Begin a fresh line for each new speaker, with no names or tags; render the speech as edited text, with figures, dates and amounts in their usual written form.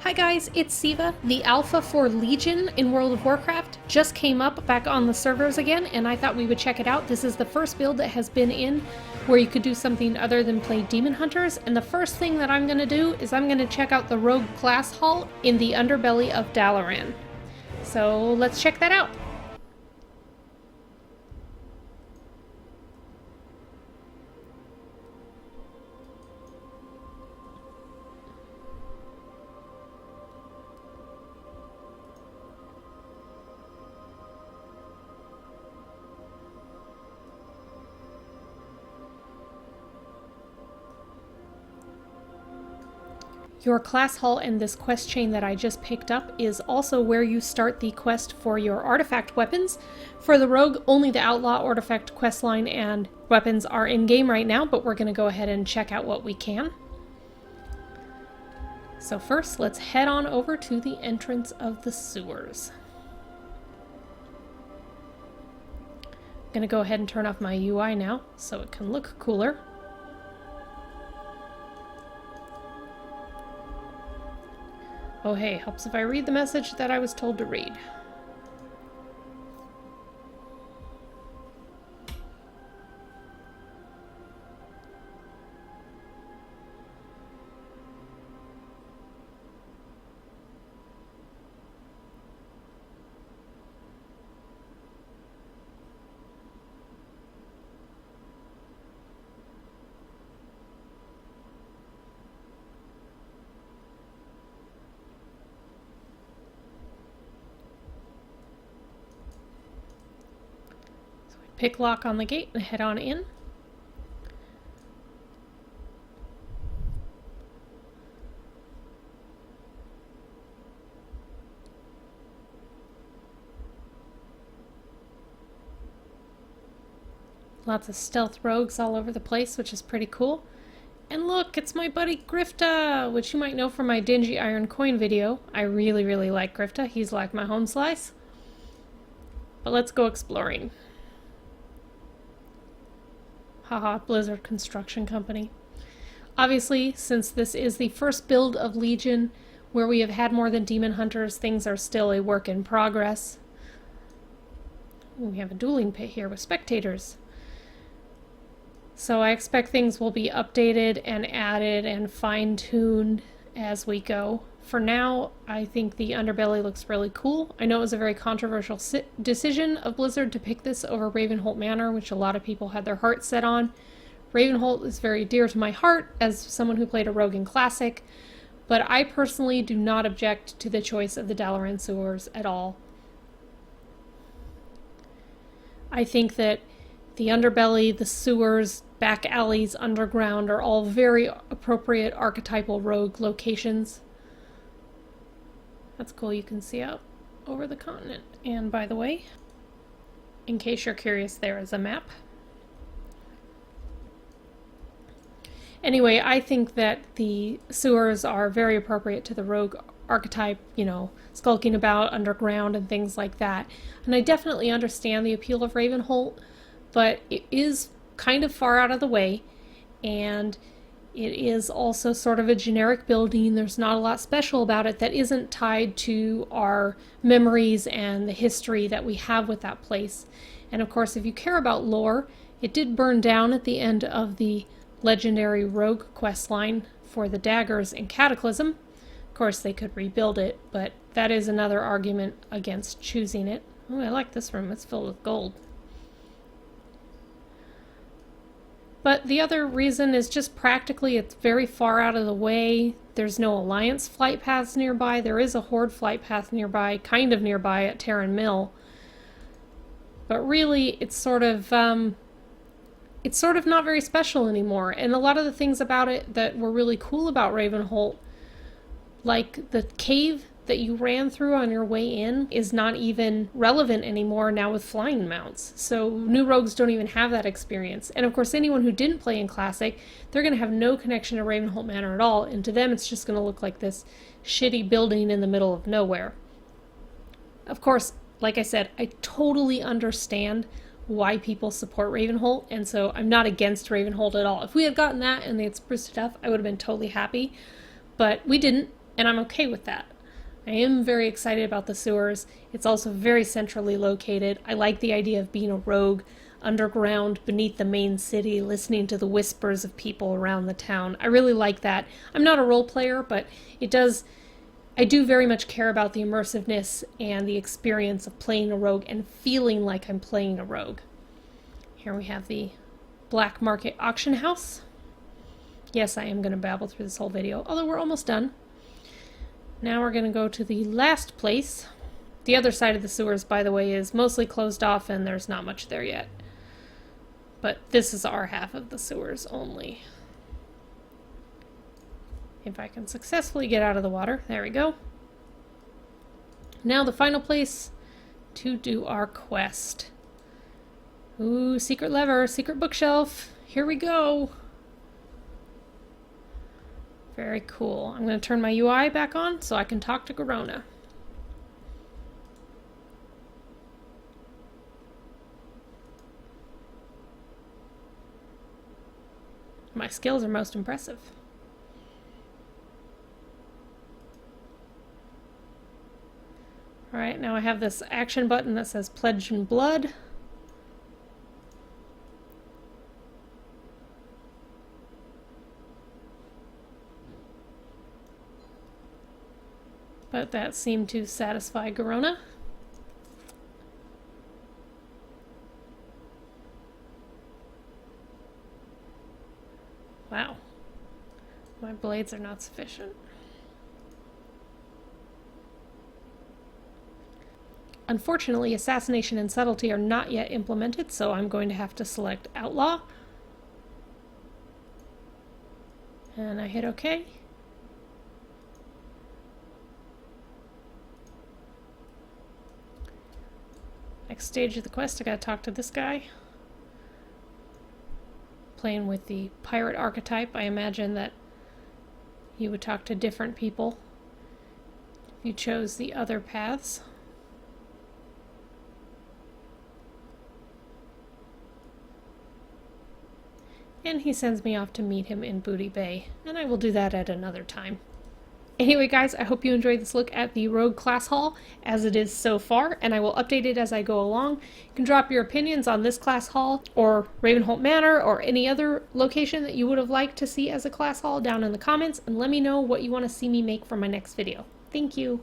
Hi guys, it's Siva. The alpha for Legion in World of Warcraft just came up back on the servers again, and I thought we would check it out. This is the first build that has been in where you could do something other than play Demon Hunters, and the first thing that I'm going to do is I'm going to check out the Rogue class hall in the Underbelly of Dalaran. So let's check that out. Your class hall and this quest chain that I just picked up is also where you start the quest for your artifact weapons. For the rogue, only the outlaw artifact questline and weapons are in-game right now, but we're going to go ahead and check out what we can. So first, let's head on over to the entrance of the sewers. I'm going to go ahead and turn off my UI now so it can look cooler. Oh hey, helps if I read the message that I was told to read. Pick lock on the gate and head on in. Lots of stealth rogues all over the place, which is pretty cool. And look, it's my buddy Grifta, which you might know from my Dingy Iron Coin video. I really like Grifta. He's like my home slice. But let's go exploring. Haha, Blizzard Construction Company. Obviously, since this is the first build of Legion where we have had more than Demon Hunters, things are still a work in progress. We have a dueling pit here with spectators. So I expect things will be updated and added and fine-tuned as we go. For now, I think the Underbelly looks really cool. I know it was a very controversial decision of Blizzard to pick this over Ravenholt Manor, which a lot of people had their hearts set on. Ravenholt is very dear to my heart as someone who played a rogue in Classic, but I personally do not object to the choice of the Dalaran sewers at all. I think that the Underbelly, the sewers, back alleys, underground are all very appropriate archetypal rogue locations. That's cool, you can see out over the continent. And by the way, in case you're curious, there is a map. Anyway, I think that the sewers are very appropriate to the rogue archetype, you know, skulking about underground and things like that. And I definitely understand the appeal of Ravenholt, but it is kind of far out of the way, and it is also sort of a generic building. There's not a lot special about it that isn't tied to our memories and the history that we have with that place. And of course, if you care about lore, it did burn down at the end of the legendary rogue questline for the daggers in Cataclysm. Of course, they could rebuild it, but that is another argument against choosing it. Oh, I like this room. It's filled with gold. But the other reason is just practically it's very far out of the way. There's no Alliance flight paths nearby. There is a Horde flight path nearby, kind of nearby at Terran Mill. But really, it's sort of not very special anymore. And a lot of the things about it that were really cool about Ravenholt, like the cave that you ran through on your way in, is not even relevant anymore now with flying mounts. So new rogues don't even have that experience. And of course, anyone who didn't play in Classic, they're going to have no connection to Ravenholt Manor at all, and to them it's just going to look like this shitty building in the middle of nowhere. Of course, like I said, I totally understand why people support Ravenholt, and so I'm not against Ravenholt at all. If we had gotten that and they had spruced it up, I would have been totally happy. But we didn't. and I'm okay with that. I am very excited about the sewers. It's also very centrally located. I like the idea of being a rogue underground beneath the main city, listening to the whispers of people around the town. I really like that. I'm not a role player, but I do very much care about the immersiveness and the experience of playing a rogue and feeling like I'm playing a rogue. Here we have the black market auction house. Yes, I am going to babble through this whole video, although we're almost done. Now we're going to go to the last place. The other side of the sewers, by the way, is mostly closed off and there's not much there yet. But this is our half of the sewers only. If I can successfully get out of the water. There we go. Now the final place to do our quest. Ooh, secret lever, secret bookshelf. Here we go. Very cool. I'm going to turn my UI back on so I can talk to Garona. My skills are most impressive. Alright, now I have this action button that says Pledge in Blood. But that seemed to satisfy Garona. Wow. My blades are not sufficient. Unfortunately, assassination and subtlety are not yet implemented, so I'm going to have to select Outlaw. And I hit OK. Next stage of the quest, I gotta talk to this guy. Playing with the pirate archetype, I imagine that you would talk to different people if you chose the other paths. And he sends me off to meet him in Booty Bay, and I will do that at another time. Anyway guys, I hope you enjoyed this look at the Rogue Class Hall as it is so far, and I will update it as I go along. You can drop your opinions on this class hall, or Ravenholt Manor, or any other location that you would have liked to see as a class hall down in the comments, and let me know what you want to see me make for my next video. Thank you!